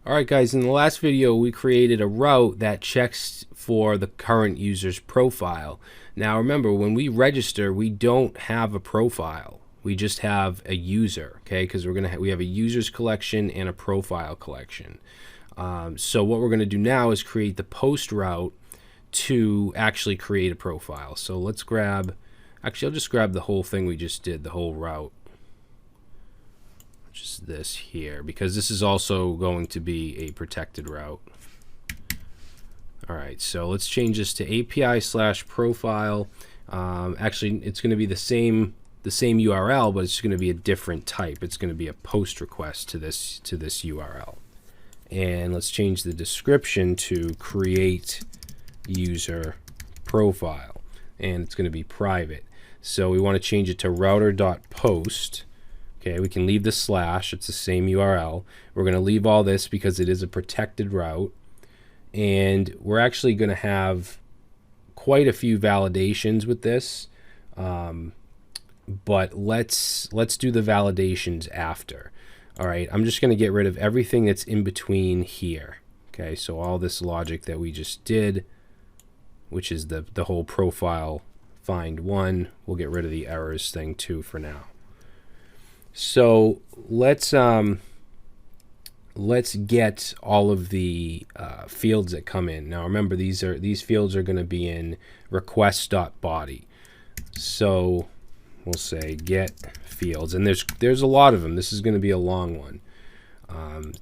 Alright guys, in the last video we created a route that checks for the current user's profile. Now remember, when we register, we don't have a profile. We just have a user, okay? Because we have a users collection and a profile collection. So what we're going to do now is create the post route to actually create a profile. So let's grab, actually I'll just grab the whole thing we just did, the whole route. Just this here, because this is also going to be a protected route. Alright, so let's change this to API/profile. Actually, it's going to be the same URL, but it's going to be a different type. It's going to be a post request to this URL. And let's change the description to create user profile, and it's going to be private. So we want to change it to router.post. Okay, we can leave the slash, it's the same URL. We're going to leave all this because it is a protected route. And we're actually going to have quite a few validations with this. But let's do the validations after. All right, I'm just going to get rid of everything that's in between here. Okay, so all this logic that we just did, which is the whole profile find one, we'll get rid of the errors thing too for now. So let's get all of the fields that come in. Now remember, these fields are going to be in request.body. So we'll say get fields, and there's a lot of them. This is going to be a long one.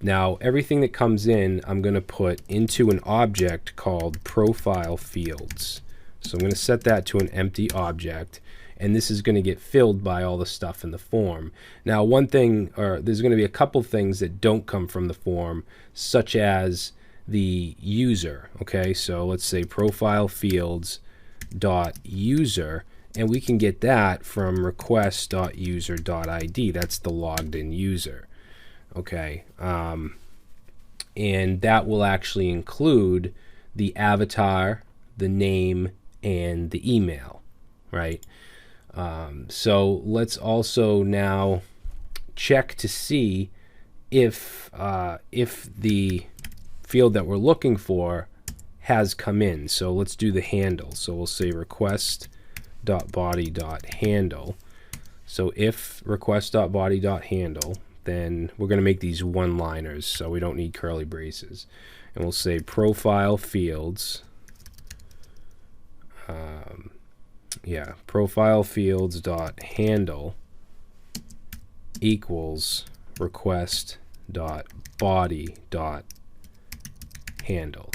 Now everything that comes in, I'm going to put into an object called profile fields. So I'm going to set that to an empty object. And this is going to get filled by all the stuff in the form. Now, one thing, or there's going to be a couple things that don't come from the form, such as the user. Okay, so let's say profile fields dot user, and we can get that from request.user.id. That's the logged in user. Okay, and that will actually include the avatar, the name, and the email, right? So let's also now check to see if the field that we're looking for has come in. So let's do the handle. So we'll say request.body.handle. So if request.body.handle, then we're going to make these one-liners, so we don't need curly braces. And we'll say profile fields. Profile fields dot handle equals request dot body dot handle.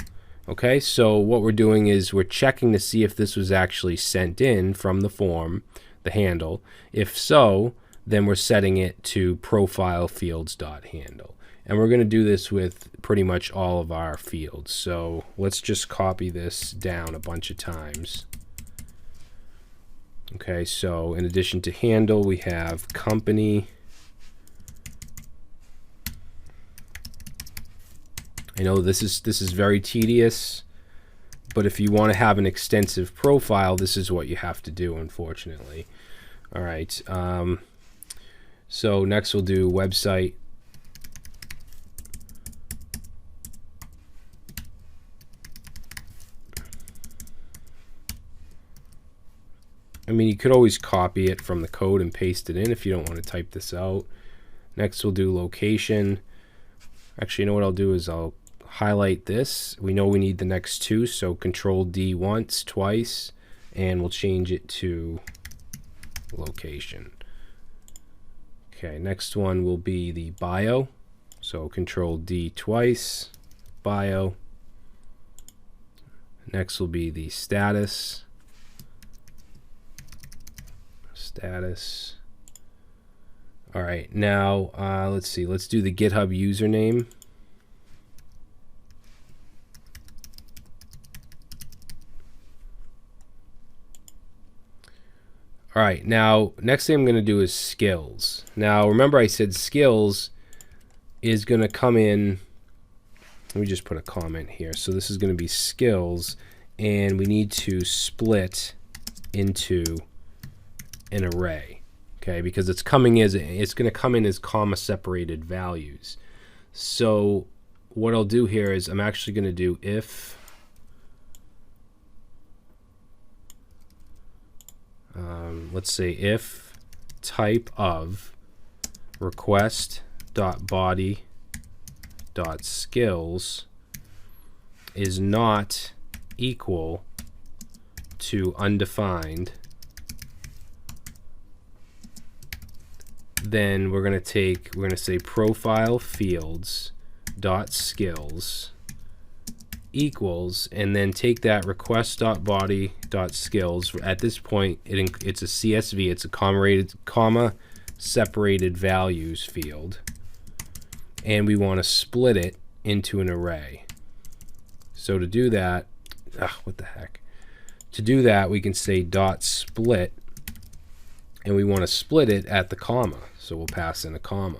Okay, so what we're doing is we're checking to see if this was actually sent in from the form, the handle. If so, then we're setting it to profile fields dot handle. And we're going to do this with pretty much all of our fields. So let's just copy this down a bunch of times. Okay, so in addition to handle, we have company. I know this is very tedious, but if you want to have an extensive profile, this is what you have to do, unfortunately. All right, so next we'll do website. I mean, you could always copy it from the code and paste it in if you don't want to type this out. Next, we'll do location. Actually, you know what I'll do is I'll highlight this. We know we need the next two, so Control D once, twice, and we'll change it to location. Okay, next one will be the bio. So Control D twice, bio. Next will be the status. Status. All right, now let's see. Let's do the GitHub username. All right, now next thing I'm going to do is skills. Now remember I said skills is going to come in. Let me just put a comment here. So this is going to be skills, and we need to split into an array, okay, because it's going to come in as comma separated values. So what I'll do here is I'm actually going to do if let's say if type of request.body.skills is not equal to undefined, then we're going to say profile fields dot skills equals, and then take that request.body.skills. At this point, it's a CSV, it's a comma separated values field, and we want to split it into an array. So to do that, what the heck? To do that, we can say dot split, and we want to split it at the comma, so we'll pass in a comma.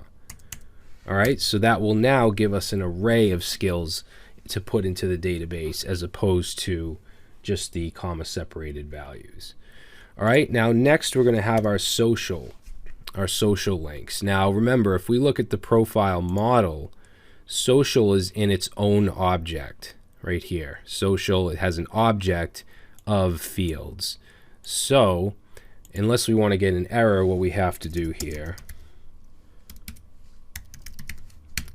All right, so that will now give us an array of skills to put into the database as opposed to just the comma separated values. All right, now next we're going to have our social links. Now remember, if we look at the profile model, social is in its own object right here. Social, it has an object of fields. So unless we want to get an error, what we have to do here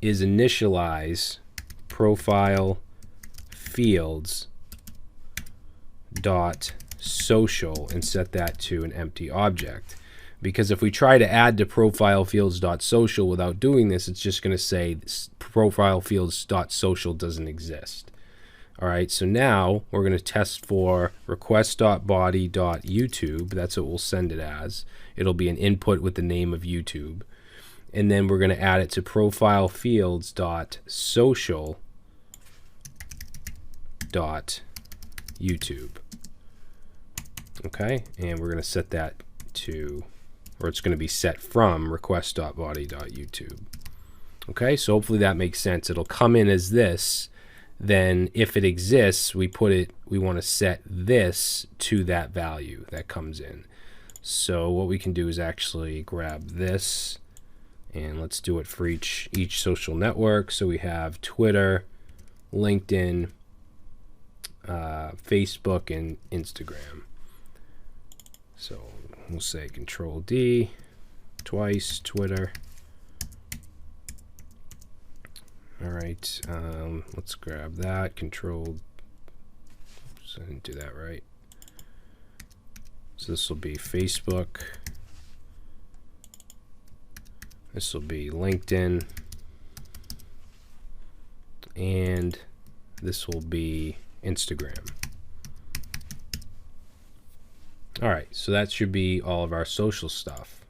is initialize profile fields dot social and set that to an empty object, because if we try to add to profile fields dot social without doing this, it's just going to say profile fields dot social doesn't exist. All right, so now we're going to test for request.body.youtube. That's what we'll send it as. It'll be an input with the name of YouTube, and then we're going to add it to profile fields dot social dot YouTube. Okay, and we're going to set that to, or it's going to be set from request.body.youtube. Okay, so hopefully that makes sense. It'll come in as this. Then if it exists, we want to set this to that value that comes in. So what we can do is actually grab this, and let's do it for each social network. So we have Twitter, LinkedIn, Facebook, and Instagram. So we'll say Control D twice, Twitter. All right, let's grab that. Control. Oops, I didn't do that right. So this will be Facebook. This will be LinkedIn. And this will be Instagram. All right, so that should be all of our social stuff.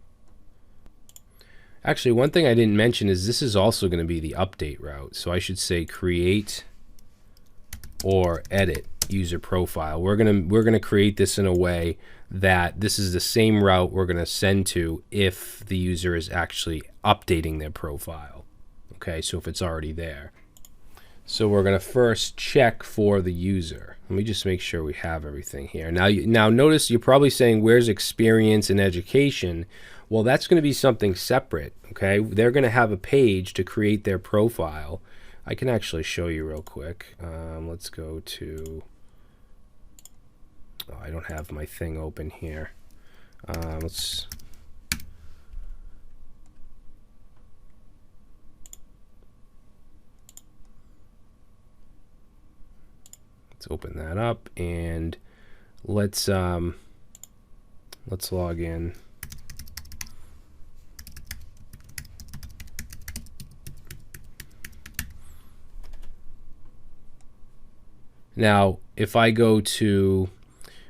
Actually, one thing I didn't mention is this is also going to be the update route. So I should say create or edit user profile. We're gonna create this in a way that this is the same route we're going to send to if the user is actually updating their profile. Okay, so if it's already there. So we're going to first check for the user. Let me just make sure we have everything here. Now notice you're probably saying, where's experience and education? Well, that's going to be something separate, okay? They're going to have a page to create their profile. I can actually show you real quick. Let's go to... Oh, I don't have my thing open here. Let's open that up, and let's log in. Now, if I go to,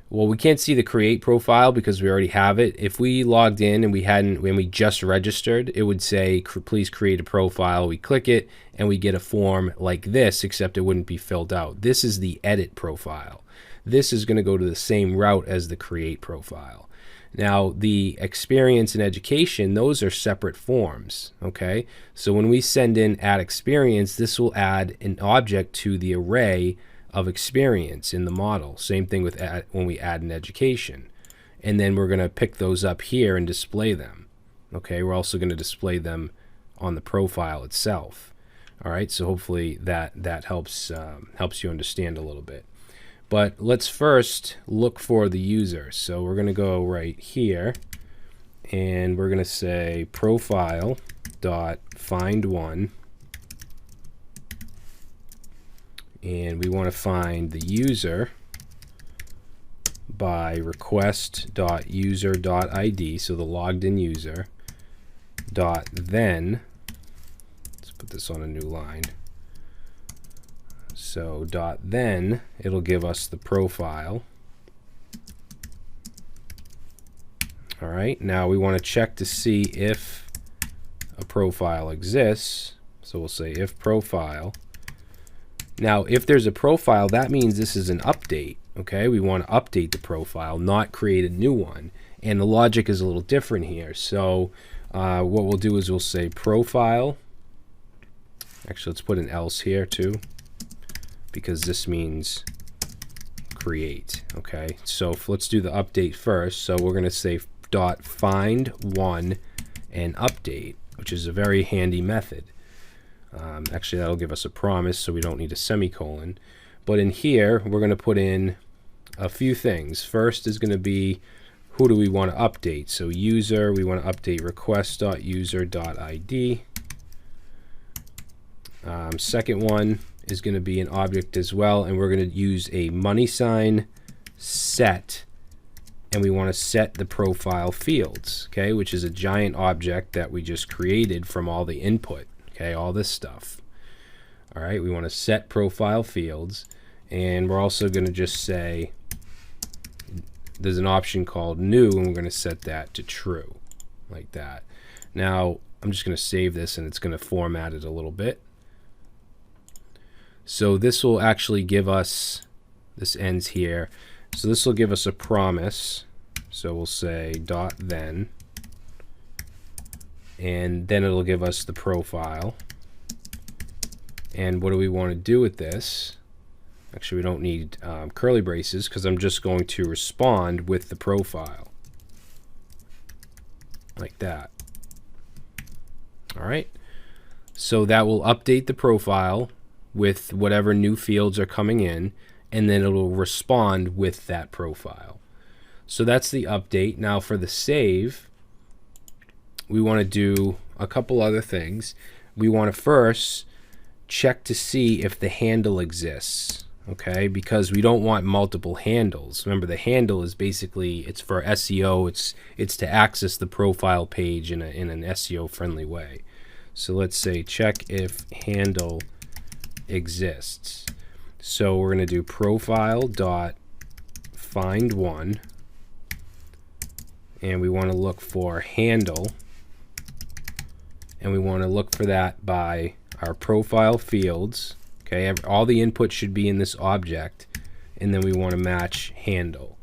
well, we can't see the create profile because we already have it. If we logged in and when we just registered, it would say, please create a profile. We click it and we get a form like this, except it wouldn't be filled out. This is the edit profile. This is going to go to the same route as the create profile. Now, the experience and education, those are separate forms, okay? So when we send in add experience, this will add an object to the array of experience in the model. Same thing with when we add an education. And then we're going to pick those up here and display them. Okay, we're also going to display them on the profile itself. All right, so hopefully that helps helps you understand a little bit. But let's first look for the user. So we're going to go right here, and we're going to say profile dot find one, and we want to find the user by request.user.id, so the logged in user, dot then, let's put this on a new line. So dot then, it'll give us the profile. All right, now we want to check to see if a profile exists. So we'll say if profile. Now, if there's a profile, that means this is an update. Okay, we want to update the profile, not create a new one. And the logic is a little different here. So what we'll do is we'll say profile. Actually, let's put an else here too, because this means create. Okay, so let's do the update first. So we're going to say dot find one and update, which is a very handy method. Actually, that'll give us a promise, so we don't need a semicolon. But in here, we're going to put in a few things. First is going to be, who do we want to update? So user, we want to update request.user.id. Second one is going to be an object as well, and we're going to use a money sign set, and we want to set the profile fields, okay, which is a giant object that we just created from all the input, okay, all this stuff. All right, we want to set profile fields, and we're also going to just say there's an option called new, and we're going to set that to true, like that. Now, I'm just going to save this, and it's going to format it a little bit. So this will actually give us, this ends here, so this will give us a promise. So we'll say dot then, and then it'll give us the profile. And what do we want to do with this? Actually, we don't need curly braces, because I'm just going to respond with the profile, like that. All right, so that will update the profile with whatever new fields are coming in, and then it'll respond with that profile. So that's the update. Now for the save, we want to do a couple other things. We want to first check to see if the handle exists, okay, because we don't want multiple handles. Remember, the handle is basically, it's for SEO, it's to access the profile page in an SEO friendly way. So let's say check if handle exists. So we're going to do profile dot find one, and we want to look for handle, and we want to look for that by our profile fields. Okay, all the input should be in this object, and then we want to match handle.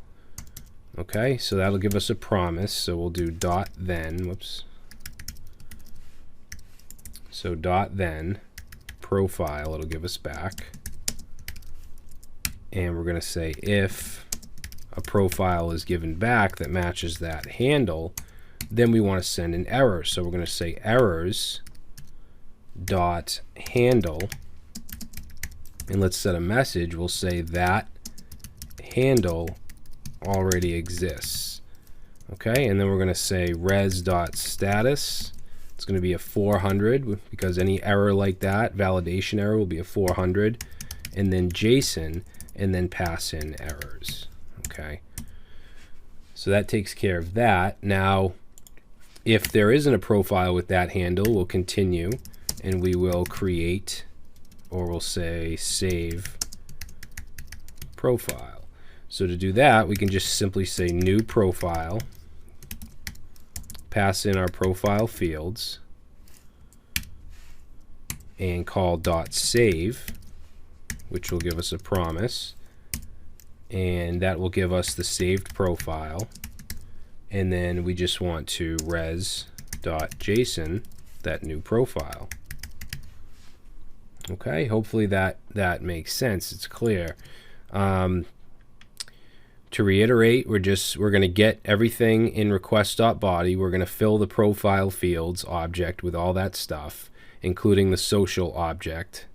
Okay, so that'll give us a promise. So we'll do dot then, whoops. So dot then profile, it'll give us back, and we're going to say if a profile is given back that matches that handle, then we want to send an error. So we're going to say errors dot handle, and let's set a message. We'll say that handle already exists. Okay, and then we're going to say res dot status. It's going to be a 400, because any error like that, validation error, will be a 400, and then JSON, and then pass in errors. Okay, so that takes care of that. Now, if there isn't a profile with that handle, we'll continue, and we will create, or we'll say save profile. So to do that, we can just simply say new profile, pass in our profile fields, and call dot save, which will give us a promise, and that will give us the saved profile, and then we just want to res.json that new profile. Okay, hopefully that makes sense. It's clear. To reiterate, we're going to get everything in request.body. We're going to fill the profile fields object with all that stuff, including the social object.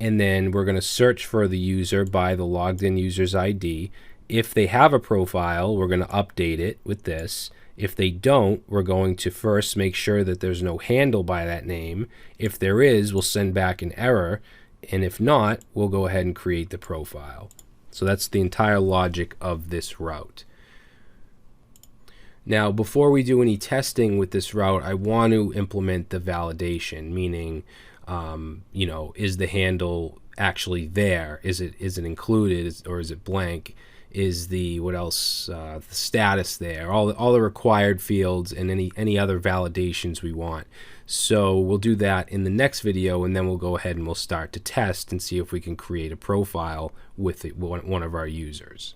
And then we're going to search for the user by the logged in user's ID. If they have a profile, we're going to update it with this. If they don't, we're going to first make sure that there's no handle by that name. If there is, we'll send back an error. And if not, we'll go ahead and create the profile. So that's the entire logic of this route. Now, before we do any testing with this route, I want to implement the validation, meaning, you know, is the handle actually there? Is it included, or is it blank? Is the the status there? All the required fields and any other validations we want. So we'll do that in the next video, and then we'll go ahead and we'll start to test and see if we can create a profile with one of our users.